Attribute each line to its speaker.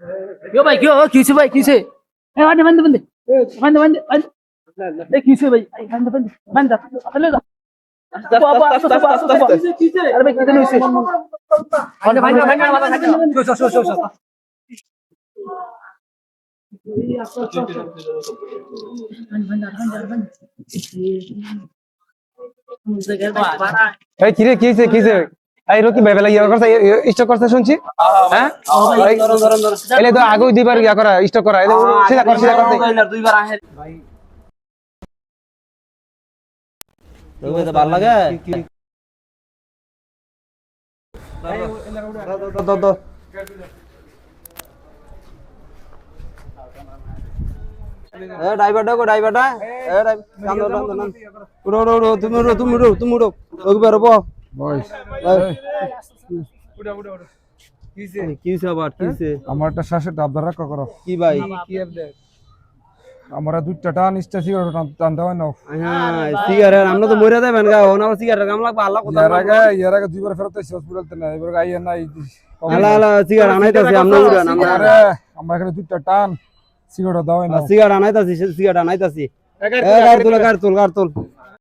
Speaker 1: क्यों भाई क्यों किसे भाई किसे ए बंद बंद बंद बंद बंद बंद ए किसे भाई बंद बंद बंद चले जा बाबा अरे भाई कितने हुए बंद बंद बंद शो शो शो शो
Speaker 2: এই কিরে কিছে কিছে এই রকি ভাই বেলা ইয়া করছে স্টক করতে শুনছি হ্যাঁ এলে তো আগেই দুইবার ইয়া করা স্টক করা এলে সিধা করতে
Speaker 1: দুইবার আহে ভাই
Speaker 3: তোকে তো ভালো লাগে দো এ ড্রাইভারটা কো ড্রাইভারটা এ উড়ো তুমি উড়ো ওকে বেরোবো
Speaker 2: বয়স
Speaker 3: উড়ো কিছে আবার কিছে
Speaker 2: আমার একটা শ্বাসের ডাব ধরা করো
Speaker 3: কি ভাই
Speaker 1: কি আপডেট
Speaker 2: আমরা দুইটা টান ইস্টা সিগারেট টান দাও না
Speaker 3: হ্যাঁ সিগারেট আমরা তো মরে যাবেন গা ওনা সিগারেট কাম লাগবে আল্লাহ কথা
Speaker 2: এর আগে দুইবার ফেরত আইছি হসপিটালতে না এবার আইয়া নাই
Speaker 3: আল্লাহ আল্লাহ সিগারেট আনাইতাছি আমরা উড়ান
Speaker 2: আমরা এখানে দুইটা টান সিগারেট দাও না
Speaker 3: সিগারেট আনাইতাছি এ গাড় তুল